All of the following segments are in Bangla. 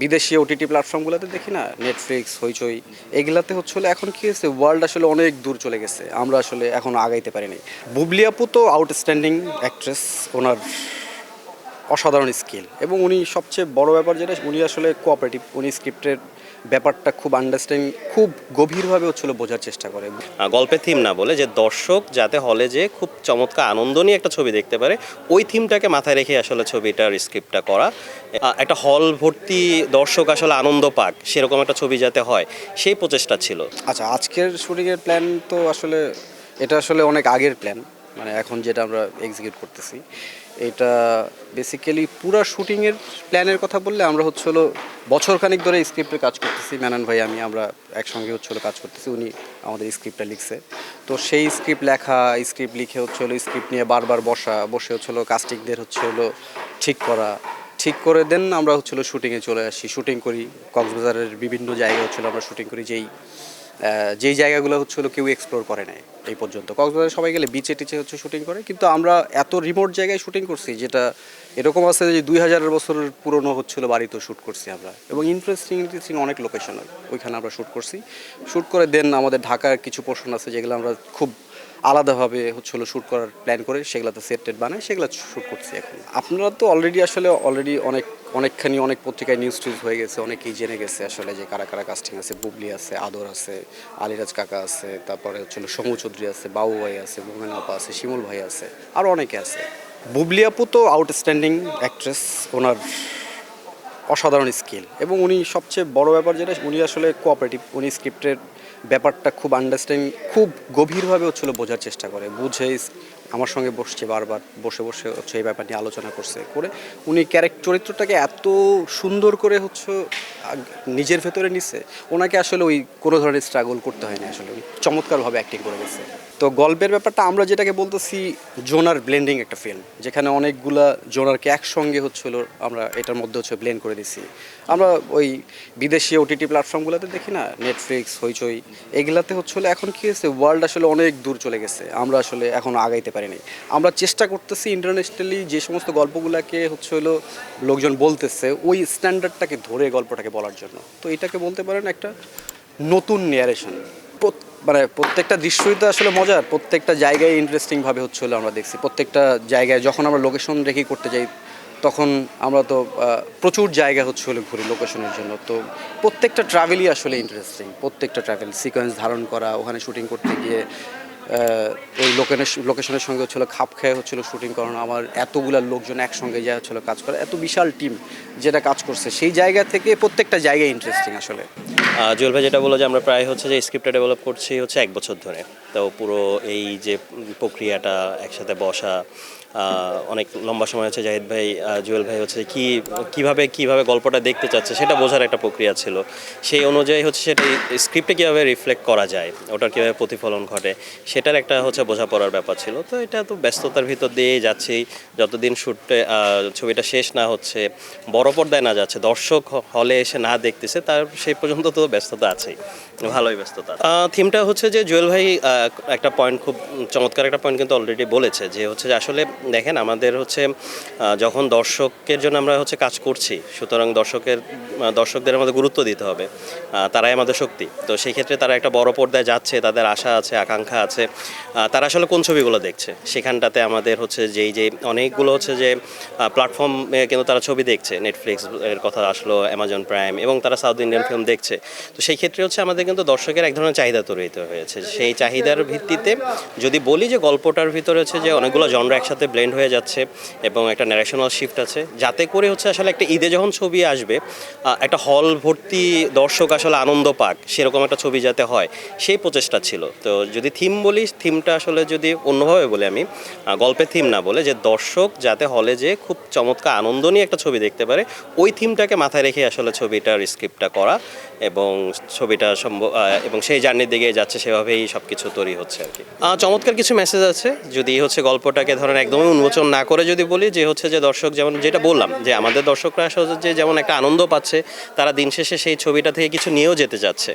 বিদেশি ওটিটি প্ল্যাটফর্মগুলোতে দেখি না, নেটফ্লিক্স, হইচই, এগুলাতে হচ্ছে হলো এখন কি হয়েছে, ওয়ার্ল্ড আসলে অনেক দূর চলে গেছে, আমরা আসলে এখনো আগাইতে পারিনি। বুবলি আপু তো আউটস্ট্যান্ডিং অ্যাক্ট্রেস, ওনার অসাধারণ স্কিল, এবং উনি সবচেয়ে বড় ব্যাপার যেটা, উনি আসলে কোঅপারেটিভ, উনি স্ক্রিপ্টের ব্যাপারটা খুব আন্ডারস্ট্যান্ডিং, খুব গভীরভাবে হচ্ছিল বোঝার চেষ্টা করে। গল্পের থিম না বলে যে দর্শক যাতে হলে যে খুব চমৎকার আনন্দ নিয়ে একটা ছবি দেখতে পারে, ওই থিমটাকে মাথায় রেখে আসলে ছবিটার স্ক্রিপ্টটা করা। একটা হল ভর্তি দর্শক আসলে আনন্দ পাক, সেরকম একটা ছবি যাতে হয়, সেই প্রচেষ্টা ছিল। আচ্ছা, আজকের শুটিংয়ের প্ল্যান তো আসলে এটা আসলে অনেক আগের প্ল্যান, মানে এখন যেটা আমরা এক্সিকিউট করতেছি এটা বেসিক্যালি পুরো শুটিংয়ের প্ল্যানের কথা বললে আমরা হচ্ছে হলো বছরখানিক ধরে স্ক্রিপ্টে কাজ করতেছি। মেনন ভাই আমি আমরা একসঙ্গে হচ্ছে হলো কাজ করতেছি, উনি আমাদের স্ক্রিপ্টটা লিখছে। তো সেই স্ক্রিপ্ট লেখা, স্ক্রিপ্ট লিখে হচ্ছে হলো স্ক্রিপ্ট নিয়ে বারবার বসে হচ্ছে হলো কাস্টিংদের হচ্ছে হলো ঠিক করে দেন আমরা হচ্ছে হলো শুটিংয়ে চলে আসি, শুটিং করি। কক্সবাজারের বিভিন্ন জায়গায় হচ্ছে হলো আমরা শুটিং করি, যেই জায়গাগুলো হচ্ছে হলো কেউ এক্সপ্লোর করে নাই এই পর্যন্ত। কক্সবাজারে সবাই গেলে বিচে টিচে হচ্ছে শুটিং করে, কিন্তু আমরা এত রিমোট জায়গায় শুটিং করছি যেটা এরকম আছে যে 2000 বছরের পুরনো হচ্ছিল বাড়িতেও শ্যুট করছি আমরা, এবং ইন্টারেস্টিং অনেক লোকেশন ওইখানে আমরা শ্যুট করছি। শ্যুট করে দেন আমাদের ঢাকার কিছু পোর্শন আছে যেগুলো আমরা খুব আলাদাভাবে হচ্ছে হলো শ্যুট করার প্ল্যান করে সেগুলোতে সেট টেট বানায় সেগুলো শ্যুট করছি এখন। আপনারা তো অলরেডি অনেক পত্রিকায় নিউজ টিউজ হয়ে গেছে, অনেকেই জেনে গেছে আসলে যে কারা কারা কাস্টিং আছে। বুবলি আছে, আদর আছে, আলিরাজ কাকা আছে, তারপরে হচ্ছে সমু চৌধুরী আছে, বাবু ভাই আছে, মোমেন আপা আছে, শিমুল ভাই আছে, আরও অনেকে আছে। বুবলি আপু তো আউটস্ট্যান্ডিং অ্যাক্ট্রেস, ওনার অসাধারণ স্কিল, এবং উনি সবচেয়ে বড় ব্যাপার যেটা, উনি আসলে কোঅপারেটিভ, উনি স্ক্রিপ্টের ব্যাপারটা খুব আন্ডারস্ট্যান্ডিং, খুব গভীরভাবে হচ্ছিল বোঝার চেষ্টা করে, বুঝে আমার সঙ্গে বসছে, বারবার বসে হচ্ছে এই ব্যাপার নিয়ে আলোচনা করে উনি চরিত্রটাকে এত সুন্দর করে হচ্ছে নিজের ভেতরে নিচ্ছে, ওনাকে আসলে ওই কোনো ধরনের স্ট্রাগল করতে হয়নি, আসলে উনি চমৎকারভাবে অ্যাক্টিং করে গেছে। তো গল্পের ব্যাপারটা আমরা যেটাকে বলতেছি জোনার ব্লেন্ডিং একটা ফিল্ম, যেখানে অনেকগুলা জোনারকে একসঙ্গে হচ্ছিল আমরা এটার মধ্যে হচ্ছে ব্লেন্ড করে দিছি। আমরা ওই বিদেশি ওটিটি প্ল্যাটফর্মগুলোতে দেখি না, নেটফ্লিক্স, হইচই, এগুলাতে হচ্ছে হলো এখন কি হয়েছে, ওয়ার্ল্ড আসলে অনেক দূর চলে গেছে, আমরা আসলে এখনও আগাইতে পারিনি। আমরা চেষ্টা করতেছি ইন্টারন্যাশনালি যে সমস্ত গল্পগুলোকে হচ্ছে হলো লোকজন বলতেছে ওই স্ট্যান্ডার্ডটাকে ধরে গল্পটাকে বলার জন্য। তো এটাকে বলতে পারেন একটা নতুন ন্যারেশন। মানে প্রত্যেকটা দৃশ্যই তো আসলে মজার, প্রত্যেকটা জায়গায় ইন্টারেস্টিংভাবে হচ্ছে হলো আমরা দেখছি। প্রত্যেকটা জায়গায় যখন আমরা লোকেশন রেখেই করতে যাই তখন আমরা তো প্রচুর জায়গা হচ্ছে হলো ঘুরি লোকেশনের জন্য। তো প্রত্যেকটা ট্রাভেলই আসলে ইন্টারেস্টিং, প্রত্যেকটা ট্রাভেল সিকোয়েন্স ধারণ করা, ওখানে শুটিং করতে গিয়ে ওই লোকেশনের সঙ্গে হচ্ছিলো খাপ খেয়ে হচ্ছিলো শুটিং করানো, আমার এতগুলা লোকজন একসঙ্গে যা হচ্ছিলো কাজ করে, এত বিশাল টিম যেটা কাজ করছে, সেই জায়গা থেকে প্রত্যেকটা জায়গায় ইন্টারেস্টিং আসলে। জুয়েল ভাই যেটা বললো যে আমরা প্রায় হচ্ছে যে স্ক্রিপ্টটা ডেভেলপ করছি হচ্ছে 1 বছর ধরে। তো পুরো এই যে প্রক্রিয়াটা, একসাথে বসা, অনেক লম্বা সময় হচ্ছে জাহিদ ভাই, জুয়েল ভাই হচ্ছে কিভাবে গল্পটা দেখতে চাচ্ছে সেটা বোঝার একটা প্রক্রিয়া ছিল। সেই অনুযায়ী হচ্ছে সেটা স্ক্রিপ্টে কীভাবে রিফ্লেক্ট করা যায়, ওটার কীভাবে প্রতিফলন ঘটে, সেটার একটা হচ্ছে বোঝাপড়ার ব্যাপার ছিল। তো এটা তো ব্যস্ততার ভিতর দিয়েই যাচ্ছি, যতদিন ছবিটা শেষ না হচ্ছে, বড় পর্দায় না যাচ্ছে, দর্শক হলে এসে না দেখতেছে, তার সেই পর্যন্ত তো ব্যস্ততা আছেই, ভালোই ব্যস্ততা। থিমটা হচ্ছে যে জুয়েল ভাই একটা পয়েন্ট, খুব চমৎকার একটা পয়েন্ট কিন্তু অলরেডি বলেছে, যে হচ্ছে যে আসলে দেখেন আমাদের হচ্ছে যখন দর্শকের জন্য আমরা হচ্ছে কাজ করছি, সুতরাং দর্শকদের আমাদের গুরুত্ব দিতে হবে, তারাই আমাদের শক্তি। তো সেই ক্ষেত্রে তারা একটা বড় পর্দায় যাচ্ছে, তাদের আশা আছে, আকাঙ্ক্ষা আছে, তারা আসলে কোন ছবিগুলো দেখছে সেখানটাতে আমাদের হচ্ছে যেই অনেকগুলো হচ্ছে যে প্ল্যাটফর্মে কিন্তু তারা ছবি দেখছে, নেটফ্লিক্স এর কথা আসলো, অ্যামাজন প্রাইম, এবং তারা সাউথ ইন্ডিয়ান ফিল্ম দেখছে। তো সেই ক্ষেত্রে হচ্ছে আমাদের কিন্তু দর্শকের এক ধরনের চাহিদা তৈরি হয়েছে। সেই চাহিদার ভিত্তিতে যদি বলি যে গল্পটার ভিতরে হচ্ছে যে অনেকগুলো জনরা একসাথে ব্লেন্ড হয়ে যাচ্ছে এবং একটা ন্যারেশনাল শিফট আছে, যাতে করে হচ্ছে আসলে একটা ঈদে যখন ছবি আসবে, একটা হল ভর্তি দর্শক আসলে আনন্দ পাক, সেরকম একটা ছবি যাতে হয়, সেই প্রচেষ্টা ছিল। তো যদি থিম বলি, থিমটা আসলে যদি অন্যভাবে বলি, আমি গল্পের থিম না বলে যে দর্শক যাতে হলে যে খুব চমৎকার আনন্দ নিয়ে একটা ছবি দেখতে পারে, ওই থিমটাকে মাথায় রেখে আসলে ছবিটার স্ক্রিপ্টটা করা। এবং ছবিটা এবং সেই জার্নির দিকে যাচ্ছে, সেভাবেই সব কিছু তৈরি হচ্ছে আর কি। চমৎকার কিছু মেসেজ আছে, যদি হচ্ছে গল্পটাকে ধরেন একদমই উন্মোচন না করে যদি বলি, যে হচ্ছে যে দর্শক যেমন যেটা বললাম, যে আমাদের দর্শকরা আসলে যে যেমন একটা আনন্দ পাচ্ছে, তারা দিন শেষে সেই ছবিটা থেকে কিছু নিয়েও যেতে চাচ্ছে,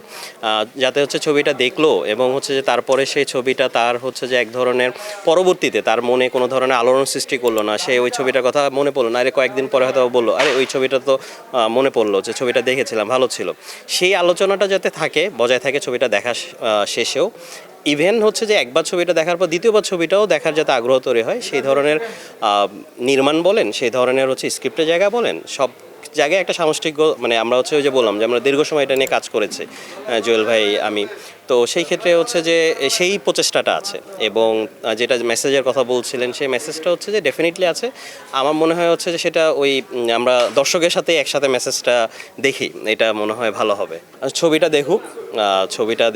যাতে হচ্ছে ছবিটা দেখলো এবং হচ্ছে যে তারপরে সেই ছবিটা তার হচ্ছে যে এক ধরনের পরবর্তীতে তার মনে কোনো ধরনের আলোড়ন সৃষ্টি করলো না, সে ওই ছবিটার কথা মনে পড়লো না, আরে কয়েকদিন পরে হয়তো বললো আরে ওই ছবিটা তো মনে পড়লো যে ছবিটা দেখেছিলাম ভালো ছিল, সেই আলোচনাটা যাতে থাকে, বজায় থাকে ছবিটা দেখা শেষেও। ইভেন হচ্ছে যে একবার ছবিটা দেখার পর দ্বিতীয়বার ছবিটাও দেখার যাতে আগ্রহ তৈরি হয়, সেই ধরনের নির্মাণ বলেন, সেই ধরনের হচ্ছে স্ক্রিপ্টের জায়গা বলেন, সব জায়গায় একটা সামষ্টিক মানে আমরা হচ্ছে ওই যে বললাম যে আমরা দীর্ঘ সময় এটা নিয়ে কাজ করেছি, জুয়েল ভাই আমি, তো সেই ক্ষেত্রে হচ্ছে যে সেই প্রচেষ্টাটা আছে। এবং যেটা মেসেজের কথা বলছিলেন, সেই মেসেজটা হচ্ছে যে ডেফিনেটলি আছে। আমার মনে হয় হচ্ছে যে সেটা ওই আমরা দর্শকের সাথে একসাথে মেসেজটা দেখি, এটা মনে হয় ভালো হবে। আর ছবিটা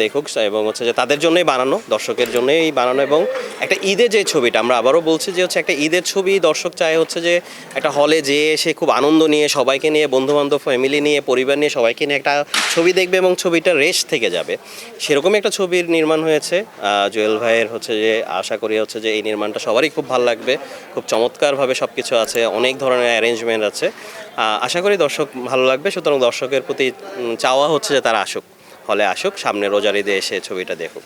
দেখুক এবং হচ্ছে যে তাদের জন্যই বানানো, দর্শকের জন্যই বানানো। এবং একটা ঈদের যে ছবিটা, আমরা আবারও বলছি যে হচ্ছে একটা ঈদের ছবি দর্শক চায় হচ্ছে যে একটা হলে যেয়ে সে খুব আনন্দ নিয়ে, সবাইকে নিয়ে, বন্ধুবান্ধব, ফ্যামিলি নিয়ে, পরিবার নিয়ে, সবাইকে নিয়ে একটা ছবি দেখবে এবং ছবিটা রেশ থেকে যাবে, সেরকমই একটা ছবির নির্মাণ হয়েছে জুয়েল ভাইয়ের। হচ্ছে যে আশা করি হচ্ছে যে এই নির্মাণটা সবারই খুব ভালো লাগবে, খুব চমৎকারভাবে সব কিছু আছে, অনেক ধরনের অ্যারেঞ্জমেন্ট আছে, আশা করি দর্শক ভালো লাগবে। সুতরাং দর্শকের প্রতি চাওয়া হচ্ছে যে তারা আসুক, হলে আসুক, সামনে রোজার ঈদে এসে ছবিটা দেখুক।